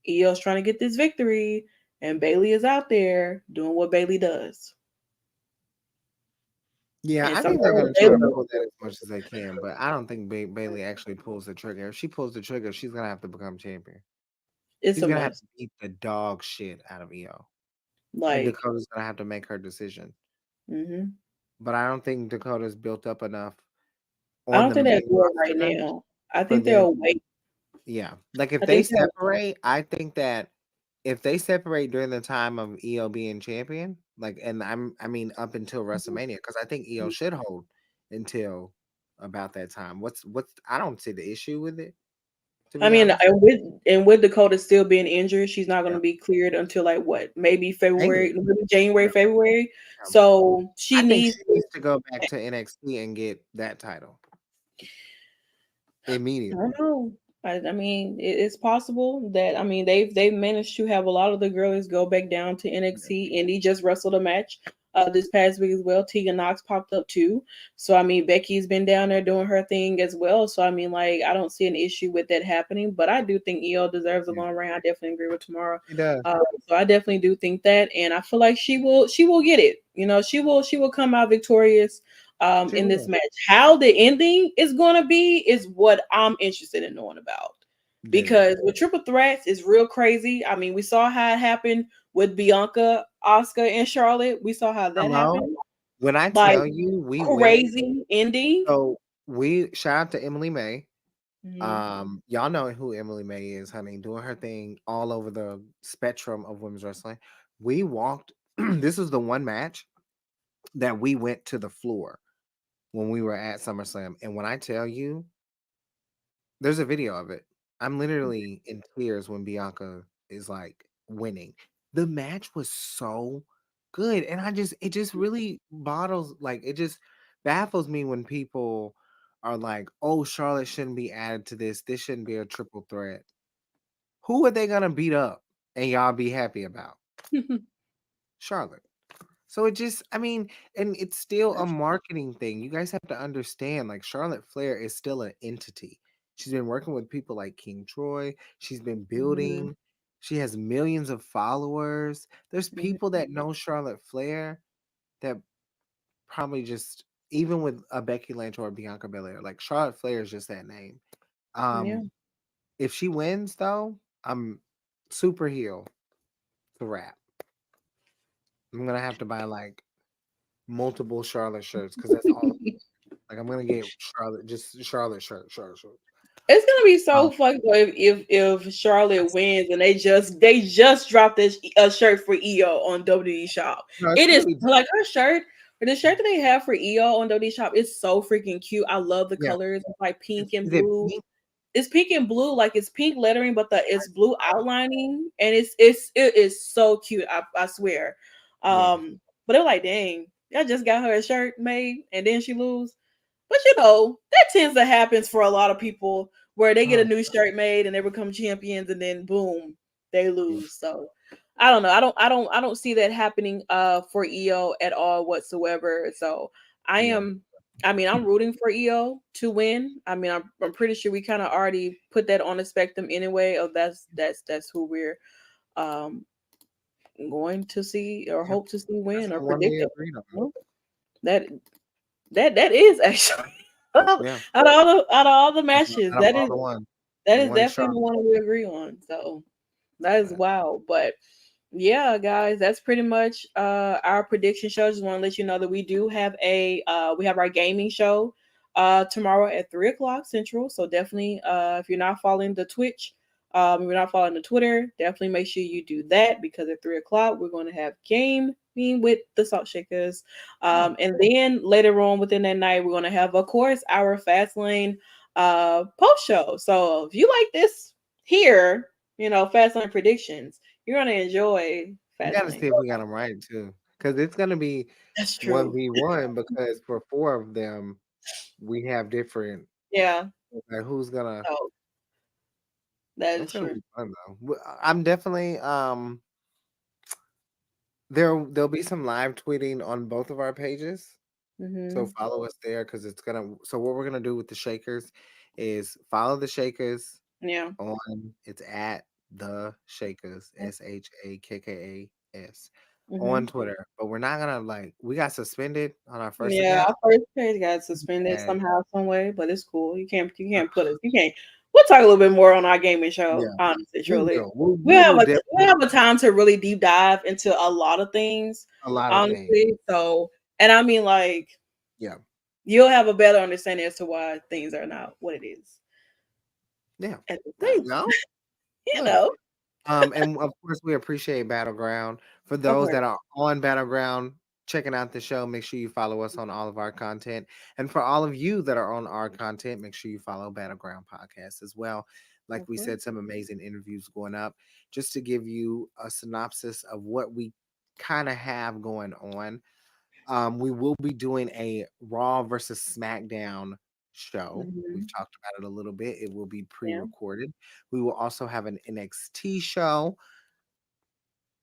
EO's trying to get this victory, and Bailey is out there doing what Bailey does. Yeah, And I think they're sometimes gonna try Bailey, to pull that as much as they can, but I don't think Bailey actually pulls the trigger. If she pulls the trigger, she's gonna have to become champion. it's She's a gonna have must. to beat the dog shit out of EO, and Like, Dakota's gonna have to make her decision. hmm But I don't think Dakota's built up enough I on don't the think they're main good right roster now. I for think them. they'll wait. Yeah, like if I they think they'll. separate, I think that if they separate during the time of EO being champion, like, and I mean up until WrestleMania, because I think EO should hold until about that time. What's I don't see the issue with it. To I be mean, honest, and with Dakota still being injured, she's not going yeah, to be cleared until like what, maybe February, January. maybe January, Yeah, February. yeah. So she I think needs she to. needs to go back to NXT and get that title I don't immediately. know. I mean, it's possible that I mean they've managed to have a lot of the girls go back down to Yeah, NXT. Indy just wrestled a match this past week as well. Tegan Knox popped up too. So I mean Becky's been down there doing her thing as well. So I mean like I don't see an issue with that happening. But I do think EO deserves a yeah, long reign. I definitely agree with Tomorrow. she does. So I definitely do think that, and I feel like she will get it. You know, she will come out victorious She in this will. match. How the ending is going to be is what I'm interested in knowing about. Yeah. Because with triple threats is real crazy. I mean, we saw how it happened with Bianca, Oscar, and Charlotte. We saw how that Hello. happened. When I Like tell you, we went. crazy ending. So we shout out to Emily May. Mhm. Y'all know who Emily May is, honey, doing her thing all over the spectrum of women's wrestling. We walked. This was the one match that we went to the floor when we were at SummerSlam, and when I tell you, there's a video of it. I'm literally in tears when Bianca is like winning. The match was so good, and it just really bottles like it just baffles me when people are like, "Oh, Charlotte shouldn't be added to this. This shouldn't be a triple threat." Who are they gonna beat up and y'all be happy about? Charlotte. So it just, I mean, and it's still a marketing thing. You guys have to understand, like Charlotte Flair is still an entity. She's been working with people like King Troy. She's been Mhm. building. She has millions of followers. There's people Mhm. that know Charlotte Flair that probably just, even with a Becky Lynch or a Bianca Belair, like Charlotte Flair is just that name. Yeah. Um, if she wins, though, I'm super heel to rap. I'm gonna have to buy like multiple Charlotte shirts because that's all. Like I'm gonna get Charlotte, just Charlotte shirt, Charlotte shirt. It's gonna be so Um, funny though if Charlotte yes. wins and they just dropped this a shirt for EO on WWE Shop. No, it's It gonna is be dope. like her shirt, or the shirt that they have for EO on WWE Shop is so freaking cute. I love the Yeah. colors. It's like pink and Is it blue. pink? It's pink and blue, like it's pink lettering, but I it's blue saw. outlining, and it is so cute. I swear. Yeah. But it was like, dang, I just got her a shirt made, and then she lose. But that tends to happen for a lot of people where they get a Oh, new shirt made and they become champions and then boom, they yeah. lose. So I don't know. I don't see that happening for EO at all whatsoever. So I Yeah. am I mean, I'm rooting for EO to win. I mean, I'm pretty sure we kind of already put that on the spectrum anyway of that's who we're um going to see or Yeah. hope to see That's win or the one we predict it. agreed on. Well, That that is actually Yeah. out of all the matches, Out of all that the is one definitely the Charlotte. one we agree on. So that is But wow. But yeah, guys, that's pretty much our prediction show. Just want to let you know that we have our gaming show tomorrow at 3 o'clock Central. So definitely if you're not following the Twitch, if you're not following the Twitter, definitely make sure you do that because at 3 o'clock we're going to have gaming with the Salt Shakers. yeah. And then later on within that night, we're going to have, of course, our Fastlane post show. So if you like this here, Fastlane predictions, you're gonna enjoy We gotta Fastlane. see if we got them right too. Because it's gonna be That's one true. v one because for four of them we have different Yeah. like who's gonna So that that's is gonna true. be fun though. I'm definitely there'll be some live tweeting on both of our pages. So Hmm. follow us there because it's gonna. So what we're gonna do with the Shakers is follow the Shakers Yeah. on. It's at the Shakers SHAKKAS on Hmm. Twitter. But we're not gonna like. We got suspended on our first Yeah. account. Our first page got suspended And somehow, some way, but it's cool. You can't put us. You can't. We'll talk a little bit more on our gaming show. yeah, Honestly, we truly, will. We, we we have will a we definitely have a time to really deep dive into a lot of things. a lot of things. Honestly, so and I mean like Yeah, you'll have a better understanding as to why things are not what it is yeah. at this There you time. go. You Look. know, And of course, we appreciate Battleground. For of those course. that are on Battleground, checking out the show. Make sure you follow us on all of our content. And for all of you that are on our content, make sure you follow Battleground Podcast as well. Like we Mhm. said, some amazing interviews going up. Just to give you a synopsis of what we kind of have going on, we will be doing a Raw versus SmackDown show. We've Mhm. talked about it a little bit. It will be Yeah. pre-recorded. We will also have an NXT show.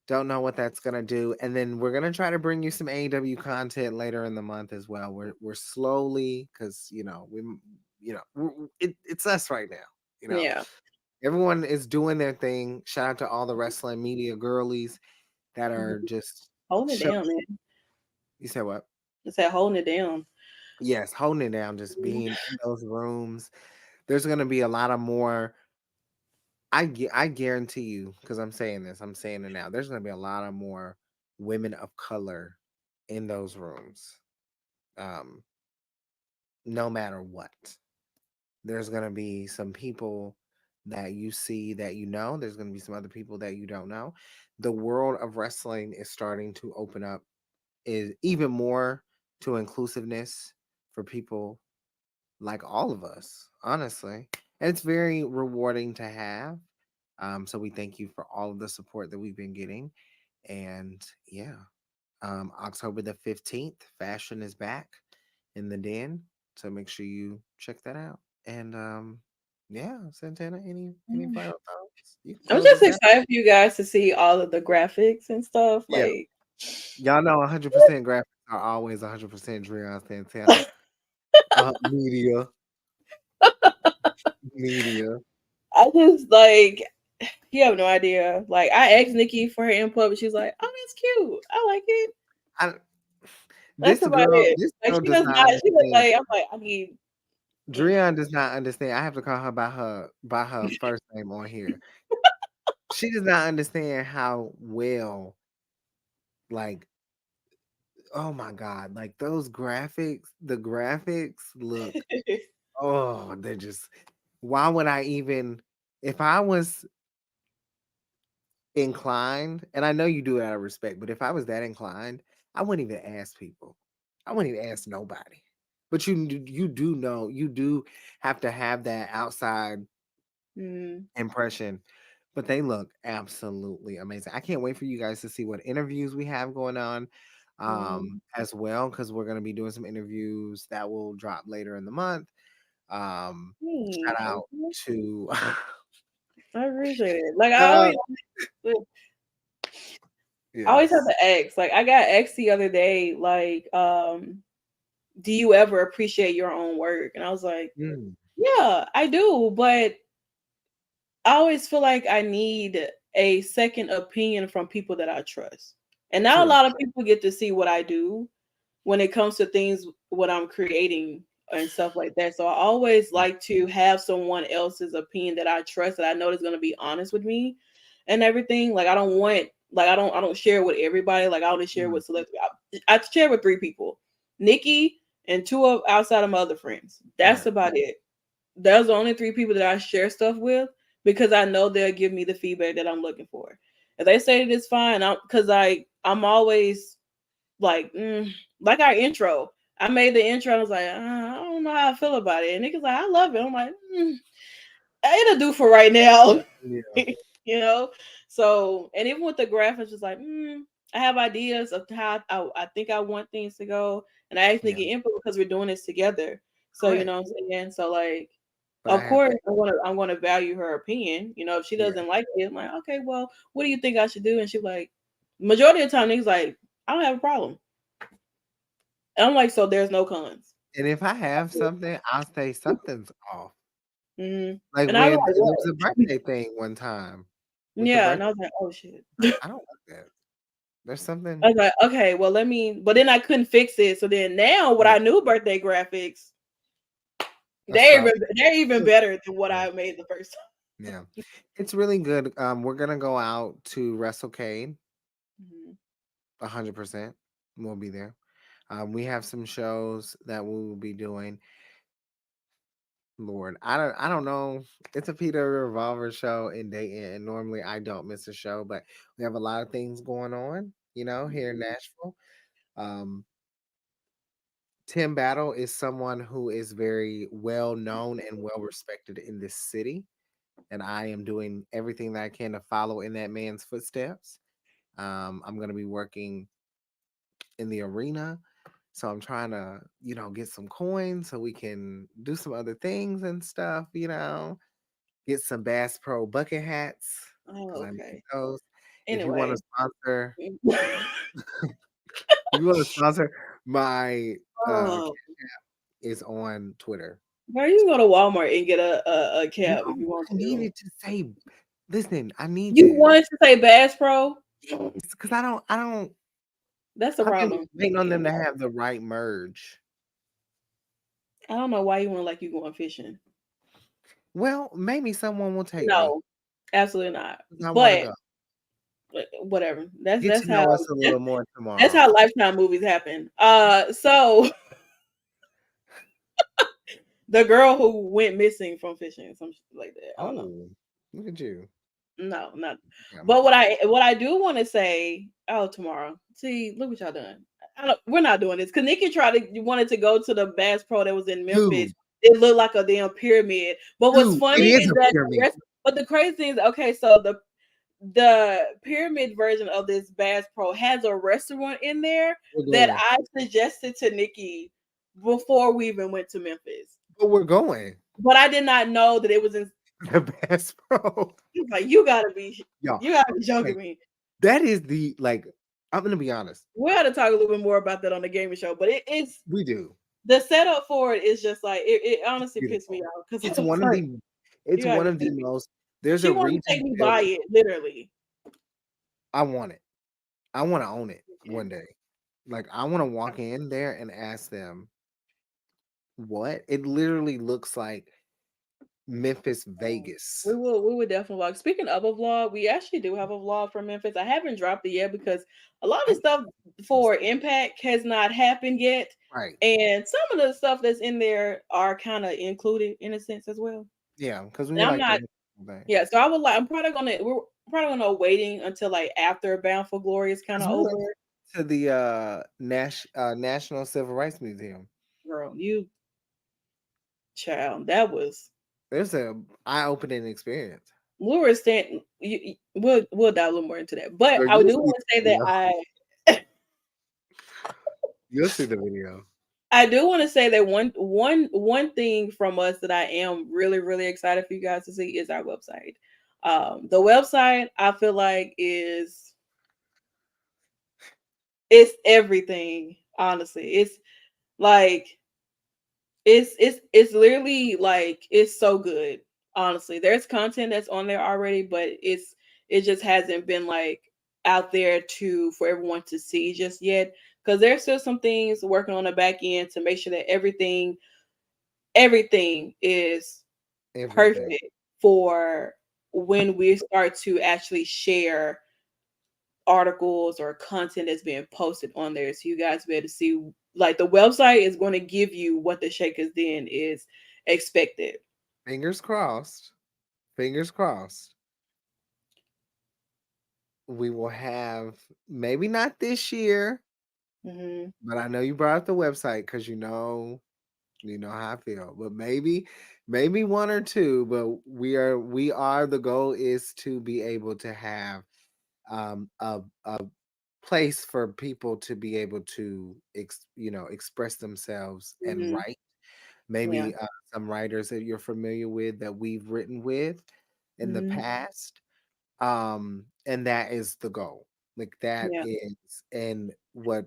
Don't know what that's gonna do, and then we're gonna try to bring you some AEW content later in the month as well. We're slowly, because it's us right now. You know, Yeah. everyone is doing their thing. Shout out to all the wrestling media girlies that are Mhm. just Holding it show. down, man. You said what? It's that holding it down. Yes, holding it down, just Mhm. being in those rooms. There's gonna be a lot of more. I guarantee you, because I'm saying this, I'm saying it now. There's gonna be a lot of more women of color in those rooms. Um, no matter what, there's gonna be some people that you see that you know. There's gonna be some other people that you don't know. The world of wrestling is starting to open up, is even more to inclusiveness for people like all of us, honestly. And it's very rewarding to have. So we thank you for all of the support that we've been getting. And yeah, October the 15th, Fashion is back in the den. So make sure you check that out. And yeah, Santana, any Mhm. final thoughts? You can I'm close just us out. excited for you guys to see all of the graphics and stuff. Yeah. Like, Y'all know 100% graphics are always 100% Dreon Santana. Media, media. I just like you have no idea. Like, I asked Nikki for her input, but she's like, "Oh, that's cute. I like it." I, That's about it. this Like, girl she does does not not. She was understand. like, I'm like, I need. Mm. Dreon does not understand. I have to call her by her first name on here. She does not understand how well, like, oh my god, like those graphics, the graphics look, oh, they're just, why would I even, if I was inclined, and I know you do it out of respect, but if I was that inclined, I wouldn't even ask people. I wouldn't even ask nobody. But you do know, you do have to have that outside Mm, impression. But they look absolutely amazing. I can't wait for you guys to see what interviews we have going on, mm, as well, because we're going to be doing some interviews that will drop later in the month. Shout thanks. out to I appreciate it. Like, uh, I always have yes. to ask. Like, I got asked the other day, like, do you ever appreciate your own work? And I was like, Mm, yeah, I do, but I always feel like I need a second opinion from people that I trust. And not a true. lot of people get to see what I do when it comes to things what I'm creating and stuff like that. So I always like to have someone else's opinion that I trust that I know is going to be honest with me and everything. Like, I don't want like I don't share with everybody. Like, I only share Mm, with select. I share with three people, Nikki and two of outside of my other friends. That's right. about it. Those are the only three people that I share stuff with because I know they'll give me the feedback that I'm looking for. If they say that it's fine, because I'm always like, like our intro. I made the intro. I was like, I don't know how I feel about it. And niggas like, I love it. I'm like, it'll do for right now. Yeah. you know. So, and even with the graphics, it's like, I have ideas of how I think I want things to go, and I actually Yeah. get input because we're doing this together. So you Correct. know what I'm saying. So like, But I of have course, to. I'm gonna value her opinion. You know, if she Yeah. doesn't like it, I'm like, okay, well, what do you think I should do? And she's like, majority of the time, niggas like, I don't have a problem. And I'm like, so there's no cons. And if I have something, I'll say something's off. Mm-hmm. Like And I was when like, there was a what? birthday thing one time with the Yeah, and birthday, I was like, oh shit. I don't like that. There's I something. was like, okay, well, let me. But then I couldn't fix it. So then now, with Yeah, our new birthday graphics, a star. they're even better than what I made the first time. Yeah, it's really good. We're gonna go out to WrestleCade. Mhm. 100%. We'll be there. We have some shows that we will be doing. Lord, I don't know. It's a Peter Revolver show in Dayton, and normally I don't miss a show, but we have a lot of things going on, here in Nashville. Um, Tim Battle is someone who is very well known and well respected in this city, and I am doing everything that I can to follow in that man's footsteps. I'm going to be working in the arena, so I'm trying to, get some coins so we can do some other things and stuff. Get some Bass Pro bucket hats Oh, because I need okay. those. If you want to Anyway. sponsor, if you want to sponsor my Oh, is on Twitter. bro, you can go to Walmart and get a No, cap if you want I to. needed to say. Listen, I need You this. wanted to say Bass Pro? Yes, because I don't. That's the I've been problem. waiting on them to have the right merge. I don't know why you want like you going fishing. Well, maybe someone will take me. No, absolutely not. 'Cause I want to But go. whatever. That's Get that's to know how us a little more that's tomorrow. how Lifetime movies happen. So the girl who went missing from fishing, some shit like that. I don't know. Oh, look at you. No, not. Got me But what thinking. I do want to say, oh, tomorrow. See, look what y'all done. We're not doing this because Nikki wanted to go to the Bass Pro that was in Memphis. Dude, It looked like a damn pyramid. But what's dude, it funny is is a that pyramid. but the crazy thing is, okay, so the pyramid version of this Bass Pro has a restaurant in there We're that going. I suggested to Nikki before we even went to Memphis. But we're going. But I did not know that it was in. The Bass Pro. Like Y'all, you gotta be okay. joking me. That is the like. I'm gonna be honest. We got to talk a little bit more about that on the gaming show, but it's We do. the setup for it is just like it It's honestly pissed me beautiful. off because It's I was one of like, the. you It's gotta one be of the kidding me. most. There's She a wanted to take region me built. by it, literally. I want it. I want to own it one day. Like I want to walk in there and ask them what it literally looks like. Memphis, Vegas. We will definitely vlog. Speaking of a vlog, we actually do have a vlog from Memphis. I haven't dropped it yet because a lot of I the need stuff some for stuff. Impact has not happened yet. Right. And some of the stuff that's in there are kind of included in a sense as well. Yeah, because we And would I'm like to not. hear something. Yeah, so I would like. We're probably gonna waiting until like after Bound for Glory is kind 'Cause of we over. went to the National Civil Rights Museum. Girl, you child, that was There's a eye-opening experience. we were staying. We'll dive a little more into that, but So I you'll do see want to say the that video. You'll see the video. I do want to say that one thing from us that I am really excited for you guys to see is our website. The website I feel like is everything. Honestly, it's like it's literally like it's so good. Honestly, there's content that's on there already, but it just hasn't been like out there to for everyone to see just yet because there's still some things working on the back end to make sure that everything is Everything. perfect for when we start to actually share articles or content that's being posted on there so you guys be able to see like the website is going to give you what the Shakers Den is expected. Fingers crossed. Fingers crossed. We will have maybe not this year, Mm-hmm. but I know you brought up the website because you know how I feel. But maybe one or two. But we are the goal is to be able to have a place for people to be able to express themselves and Mm-hmm. write. Yeah. Maybe some writers that you're familiar with that we've written with in the Mm-hmm. past. And that is the goal. Like that Yeah. is and what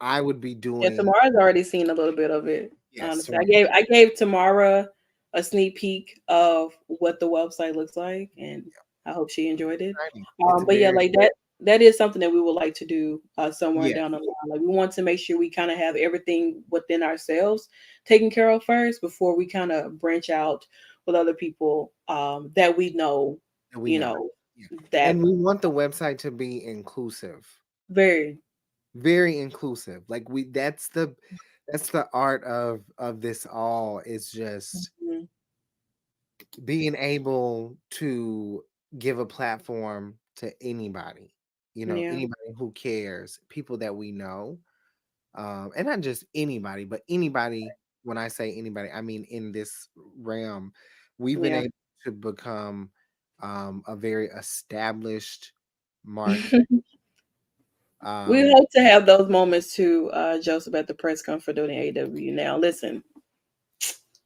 I would be Yeah, doing. Tamara's already seen a little bit of it. Yes, Honestly, tomorrow. I gave Tamara a sneak peek of what the website looks like, and I hope she enjoyed it. Exciting. It's But yeah, very like that is something that we would like to do somewhere yes. down the line. Like we want to make sure we kind of have everything within ourselves taken care of first before we kind of branch out with other people that we know, And we you know. know, Yeah. that And we want the website to be inclusive. very. Very inclusive. Like that's the art of this all is just Mhm. being able to give a platform to anybody, Yeah. anybody who cares, people that we know. And not just anybody, but anybody. When I say anybody, I mean in this realm, we've been Yeah. able to become a very established market. We Um, hope to have those moments too, Joseph, at the press conference for doing AEW. Now, listen,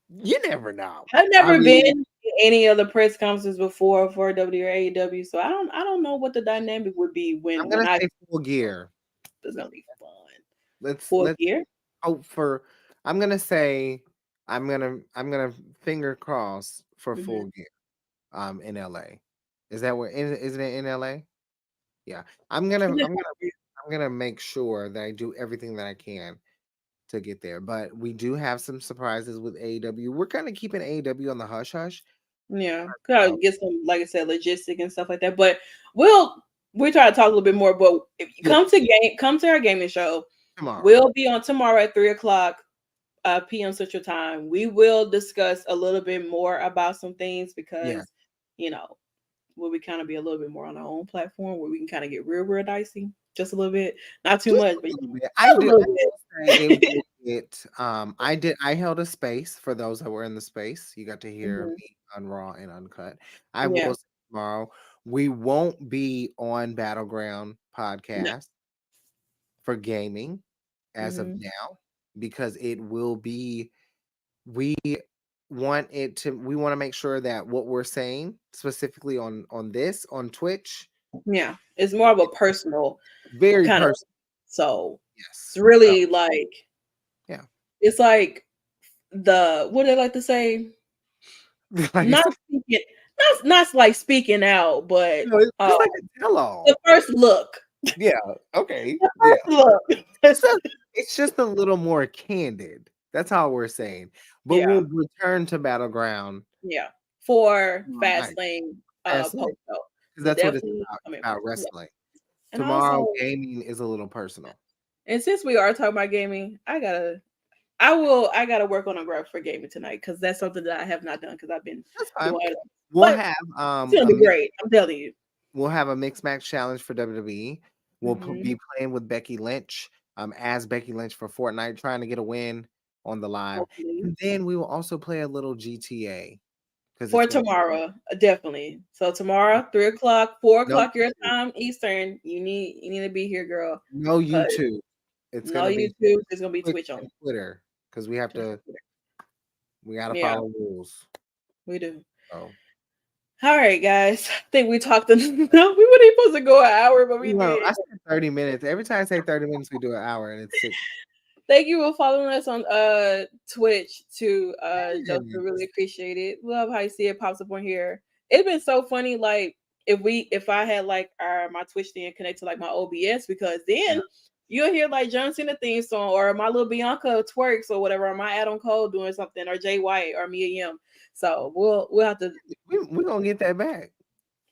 you never know. I've I never been mean, in any of the press conferences before for AEW, so I don't know what the dynamic would be I'm when gonna I. say full gear. It's gonna be fun. Full Let's gear. hope for. I'm gonna say I'm gonna finger cross for Hmm. full gear. In LA. Is that where isn't it in LA? Yeah. I'm gonna make sure that I do everything that I can to get there. But we do have some surprises with AEW. We're kind of keeping AEW on the hush hush. Yeah, gotta Oh, get some, like I said, logistic and stuff like that. But we'll we try to talk a little bit more. But if you yeah, come to our gaming show, tomorrow. we'll be on tomorrow at 3 o'clock p.m. Central Time. We will discuss a little bit more about some things Yeah. because you know will we kind of be a little bit more on our own platform where we can kind of get real dicey, just a little bit, not too Just much, a but little bit. just a little I will say it bit. will get I held a space for those that were in the space. You got to hear Mhm. me on Raw and Uncut. I Yeah, will say tomorrow we won't be on Battleground no. podcast for gaming as of Mhm. now because it will be we we want to make sure that what we're saying specifically on this on Twitch Yeah, it's more of a personal very kind of. personal. So it's Yes. So really like yeah. it's like the what they like to say, Like I not said, speaking, not like speaking out, but it's like a tell all. the first look, Yeah. Okay. the Yeah. first look. So it's just a little more candid. That's all we're saying. But Yeah, we'll return to Battleground yeah. For tomorrow night. Fastlane Fastlane. post show, Because we'll that's what it's definitely. about. I It's mean, about yeah. wrestling. And Tomorrow, also, gaming is a little personal. and since we are talking about gaming, I gotta work on a graph for gaming tonight because that's something that I have not done because I've been That's fine. doing it. We'll But have it's gonna be great. I'm telling you. we'll have a mixed match challenge for WWE. We'll Hmm. be playing with Becky Lynch, as Becky Lynch for Fortnite, trying to get a win on the live. Hopefully. And then we will also play a little GTA because it's For gonna tomorrow, definitely. So be tomorrow, 3 o'clock, 4 o'clock your YouTube. time Eastern. You need to be here, girl. No Cause YouTube. It's no gonna be YouTube. It's gonna be Twitch Twitch and only. Twitter because Just we gotta yeah, follow rules. we do. So All right, guys. I think we talked. No, we weren't supposed to go an hour, but we well, did. I said 30 minutes. Every time I say 30 minutes, we do an hour and it's six Thank you for following us on Twitch too, Joseph. Really minutes. appreciate it. Love how you see it pops up on here. It's been so funny, like if I had like my Twitch thing connect to like my OBS because Yeah. then you'll hear like John Cena theme song or my little Bianca twerks or whatever, or my Adam Cole doing something, or Jay White or Mia Yim. So we'll have to We're gonna get that back.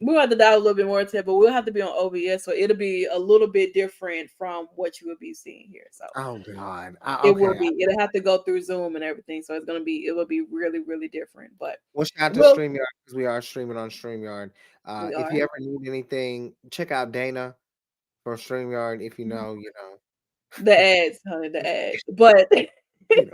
we'll have to dive a little bit more into it, but we'll have to be on OBS, so it'll be a little bit different from what you will be seeing here. So Oh God. it will Okay. be. It'll have to go through Zoom and everything, so it will be really different. But Well, shout out to we'll StreamYard because we are streaming on StreamYard. we If are you ever need anything, check out Dana from StreamYard. If you Mhm. know, The ads, honey, the ads. But you know,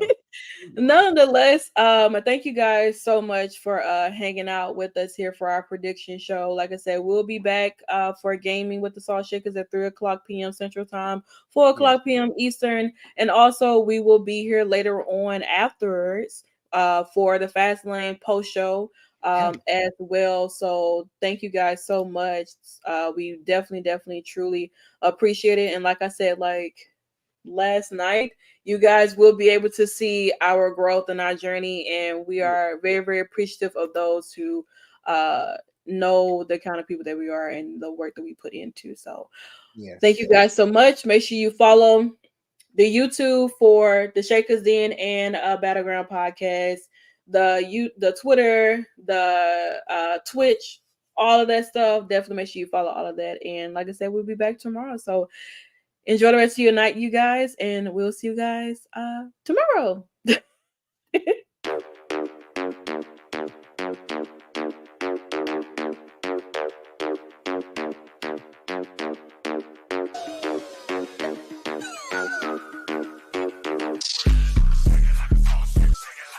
you know. nonetheless, thank you guys so much for hanging out with us here for our prediction show. Like I said, we'll be back for gaming with the Salt Shakers at 3 o'clock p.m. Central Time, four Yes. o'clock p.m. Eastern, and also we will be here later on afterwards for the Fast Lane post show Yeah. as well. So thank you guys so much. We definitely truly appreciate it. And like I said, like last night, you guys will be able to see our growth and our journey, and we are very appreciative of those who uh know the kind of people that we are and the work that we put into. So thank you Yes. guys so much. Make sure you follow the YouTube for the Shakers Den and Battleground Podcast, the Twitter, the Twitch, all of that stuff. Definitely make sure you follow all of that. And like I said, we'll be back tomorrow. So enjoy the rest of your night, you guys, and we'll see you guys tomorrow.